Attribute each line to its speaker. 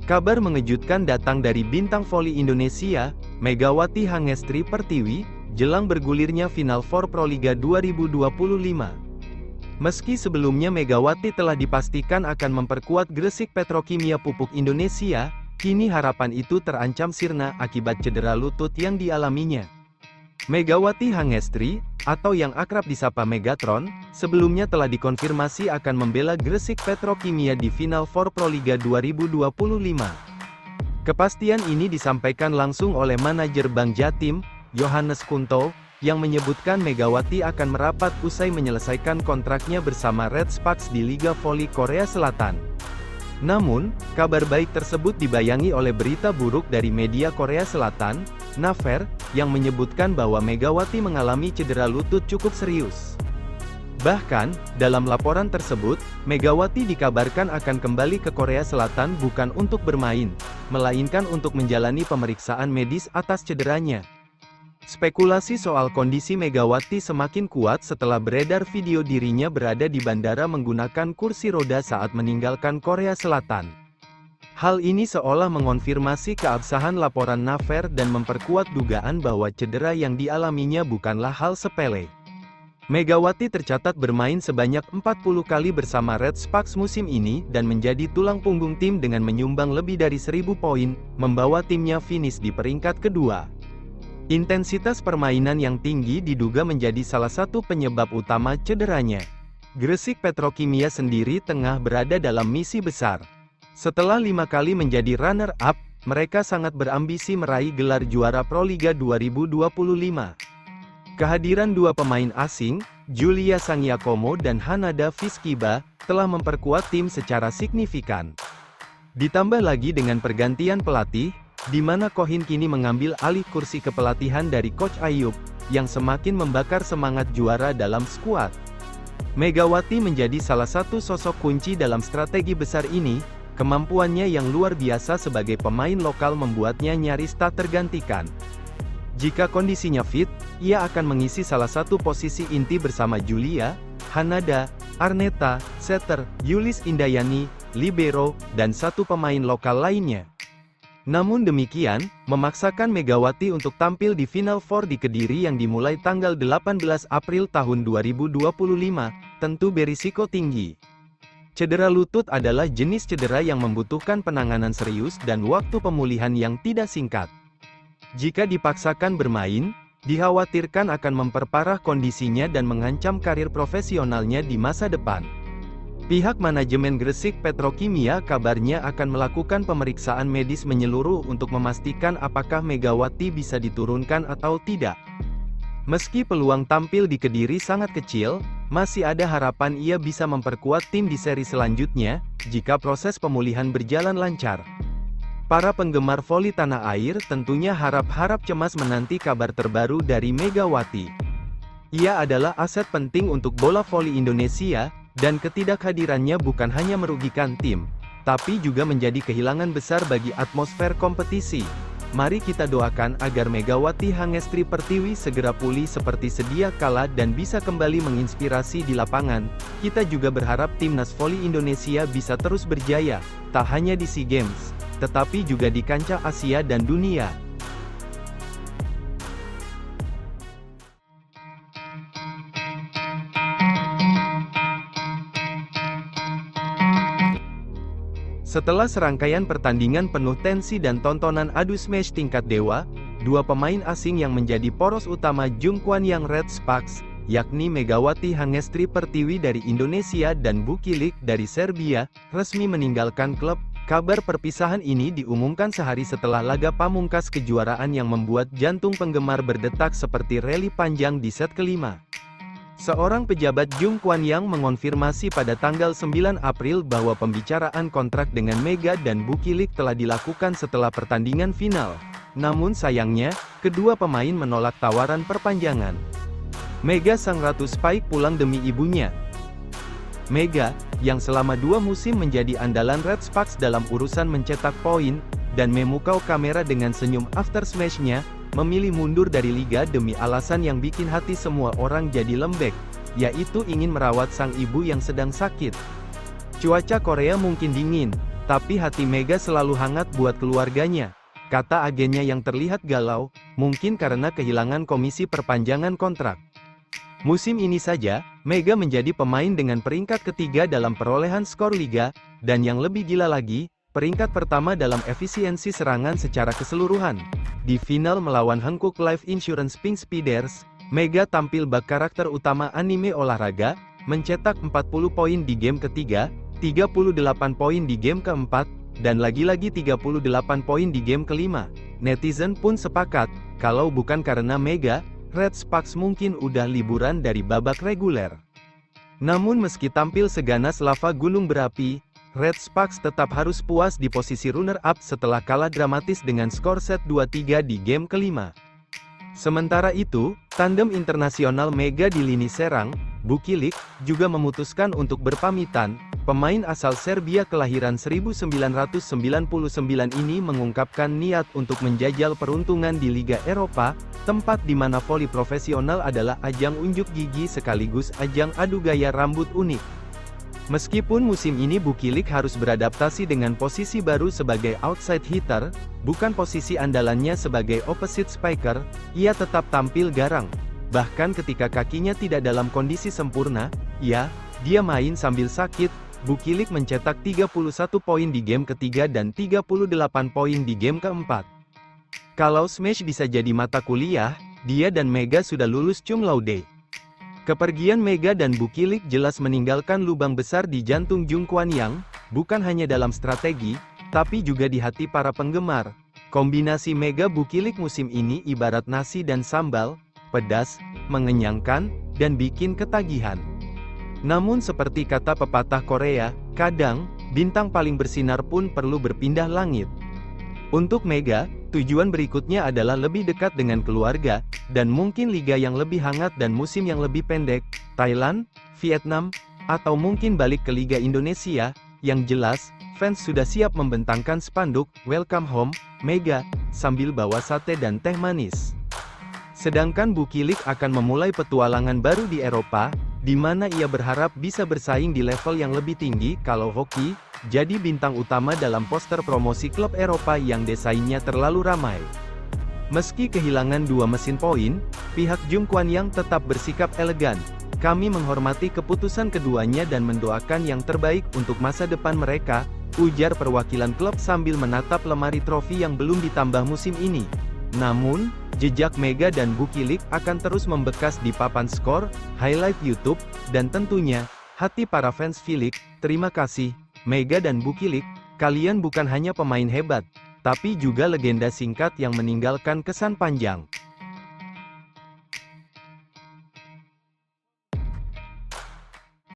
Speaker 1: Kabar mengejutkan datang dari bintang voli Indonesia, Megawati Hangestri Pertiwi, jelang bergulirnya Final Four Proliga 2025. Meski sebelumnya Megawati telah dipastikan akan memperkuat Gresik Petrokimia Pupuk Indonesia, kini harapan itu terancam sirna akibat cedera lutut yang dialaminya. Megawati Hangestri, atau yang akrab disapa Megatron, sebelumnya telah dikonfirmasi akan membela Gresik Petrokimia di Final Four Proliga 2025. Kepastian ini disampaikan langsung oleh manajer Bank Jatim, Yohanes Kunto, yang menyebutkan Megawati akan merapat usai menyelesaikan kontraknya bersama Red Sparks di Liga Voli Korea Selatan. Namun, kabar baik tersebut dibayangi oleh berita buruk dari media Korea Selatan, Naver, yang menyebutkan bahwa Megawati mengalami cedera lutut cukup serius. Bahkan, dalam laporan tersebut, Megawati dikabarkan akan kembali ke Korea Selatan bukan untuk bermain, melainkan untuk menjalani pemeriksaan medis atas cederanya. Spekulasi soal kondisi Megawati semakin kuat setelah beredar video dirinya berada di bandara menggunakan kursi roda saat meninggalkan Korea Selatan. Hal ini seolah mengonfirmasi keabsahan laporan Naver dan memperkuat dugaan bahwa cedera yang dialaminya bukanlah hal sepele. Megawati tercatat bermain sebanyak 40 kali bersama Red Sparks musim ini dan menjadi tulang punggung tim dengan menyumbang lebih dari 1000 poin, membawa timnya finish di peringkat kedua. Intensitas permainan yang tinggi diduga menjadi salah satu penyebab utama cederanya. Gresik Petrokimia sendiri tengah berada dalam misi besar. Setelah 5 kali menjadi runner-up, mereka sangat berambisi meraih gelar juara Proliga 2025. Kehadiran dua pemain asing, Julia Sangyakomo dan Hanada Fiskiba, telah memperkuat tim secara signifikan. Ditambah lagi dengan pergantian pelatih, di mana Kohin kini mengambil alih kursi kepelatihan dari Coach Ayub, yang semakin membakar semangat juara dalam skuad. Megawati menjadi salah satu sosok kunci dalam strategi besar ini. Kemampuannya yang luar biasa sebagai pemain lokal membuatnya nyaris tak tergantikan. Jika kondisinya fit, ia akan mengisi salah satu posisi inti bersama Julia, Hanada, Arneta, setter, Yulis Indayani, libero, dan satu pemain lokal lainnya. Namun demikian, memaksakan Megawati untuk tampil di Final Four di Kediri yang dimulai tanggal 18 April tahun 2025, tentu berisiko tinggi. Cedera lutut adalah jenis cedera yang membutuhkan penanganan serius dan waktu pemulihan yang tidak singkat. Jika dipaksakan bermain, dikhawatirkan akan memperparah kondisinya dan mengancam karir profesionalnya di masa depan. Pihak manajemen Gresik Petrokimia kabarnya akan melakukan pemeriksaan medis menyeluruh untuk memastikan apakah Megawati bisa diturunkan atau tidak. Meski peluang tampil di Kediri sangat kecil, masih ada harapan ia bisa memperkuat tim di seri selanjutnya, jika proses pemulihan berjalan lancar. Para penggemar voli tanah air tentunya harap-harap cemas menanti kabar terbaru dari Megawati. Ia adalah aset penting untuk bola voli Indonesia, dan ketidakhadirannya bukan hanya merugikan tim, tapi juga menjadi kehilangan besar bagi atmosfer kompetisi. Mari kita doakan agar Megawati Hangestri Pertiwi segera pulih seperti sedia kala dan bisa kembali menginspirasi di lapangan. Kita juga berharap timnas voli Indonesia bisa terus berjaya, tak hanya di SEA Games, tetapi juga di kancah Asia dan dunia. Setelah serangkaian pertandingan penuh tensi dan tontonan adu smash tingkat dewa, dua pemain asing yang menjadi poros utama Jungkwan Yang Red Sparks, yakni Megawati Hangestri Pertiwi dari Indonesia dan Bukilik dari Serbia, resmi meninggalkan klub. Kabar perpisahan ini diumumkan sehari setelah laga pamungkas kejuaraan yang membuat jantung penggemar berdetak seperti reli panjang di set kelima. Seorang pejabat Jungkwan Yang mengonfirmasi pada tanggal 9 April bahwa pembicaraan kontrak dengan Mega dan Bukilik telah dilakukan setelah pertandingan final. Namun sayangnya, kedua pemain menolak tawaran perpanjangan. Mega sang ratu Spike pulang demi ibunya. Mega, yang selama 2 musim menjadi andalan Red Sparks dalam urusan mencetak poin, dan memukau kamera dengan senyum after smash-nya, memilih mundur dari liga demi alasan yang bikin hati semua orang jadi lembek, yaitu ingin merawat sang ibu yang sedang sakit. Cuaca Korea mungkin dingin, tapi hati Mega selalu hangat buat keluarganya, kata agennya yang terlihat galau, mungkin karena kehilangan komisi perpanjangan kontrak. Musim ini saja, Mega menjadi pemain dengan peringkat ketiga dalam perolehan skor liga, dan yang lebih gila lagi, peringkat pertama dalam efisiensi serangan secara keseluruhan. Di final melawan Hankook Life Insurance Pink Speeders, Mega tampil bak karakter utama anime olahraga, mencetak 40 poin di game ketiga, 38 poin di game keempat, dan lagi-lagi 38 poin di game kelima. Netizen pun sepakat, kalau bukan karena Mega, Red Sparks mungkin udah liburan dari babak reguler. Namun meski tampil seganas lava gunung berapi, Red Sparks tetap harus puas di posisi runner-up setelah kalah dramatis dengan skor set 2-3 di game kelima. Sementara itu, tandem internasional Mega di lini serang, Bukilic, juga memutuskan untuk berpamitan. Pemain asal Serbia kelahiran 1999 ini mengungkapkan niat untuk menjajal peruntungan di Liga Eropa, tempat di mana voli profesional adalah ajang unjuk gigi sekaligus ajang adu gaya rambut unik. Meskipun musim ini Bukilic harus beradaptasi dengan posisi baru sebagai outside hitter, bukan posisi andalannya sebagai opposite spiker, ia tetap tampil garang. Bahkan ketika kakinya tidak dalam kondisi sempurna, dia main sambil sakit. Bukilic mencetak 31 poin di game ketiga dan 38 poin di game keempat. Kalau Smash bisa jadi mata kuliah, dia dan Mega sudah lulus cum laude. Kepergian Mega dan Bukilic jelas meninggalkan lubang besar di jantung Jung Kwan Yang, bukan hanya dalam strategi, tapi juga di hati para penggemar. Kombinasi Mega Bukilic musim ini ibarat nasi dan sambal, pedas, mengenyangkan, dan bikin ketagihan. Namun seperti kata pepatah Korea, kadang, bintang paling bersinar pun perlu berpindah langit. Untuk Mega, tujuan berikutnya adalah lebih dekat dengan keluarga, dan mungkin liga yang lebih hangat dan musim yang lebih pendek, Thailand, Vietnam, atau mungkin balik ke Liga Indonesia. Yang jelas, fans sudah siap membentangkan spanduk, "Welcome home, Mega", sambil bawa sate dan teh manis. Sedangkan Bukilic akan memulai petualangan baru di Eropa, di mana ia berharap bisa bersaing di level yang lebih tinggi. Kalau hoki, jadi bintang utama dalam poster promosi klub Eropa yang desainnya terlalu ramai. Meski kehilangan 2 mesin poin, pihak Jung Kwan Yang tetap bersikap elegan. "Kami menghormati keputusan keduanya dan mendoakan yang terbaik untuk masa depan mereka," ujar perwakilan klub sambil menatap lemari trofi yang belum ditambah musim ini. Namun, jejak Mega dan Bukilic akan terus membekas di papan skor, highlight YouTube, dan tentunya, hati para fans Filik. Terima kasih, Mega dan Bukilic, kalian bukan hanya pemain hebat, tapi juga legenda singkat yang meninggalkan kesan panjang.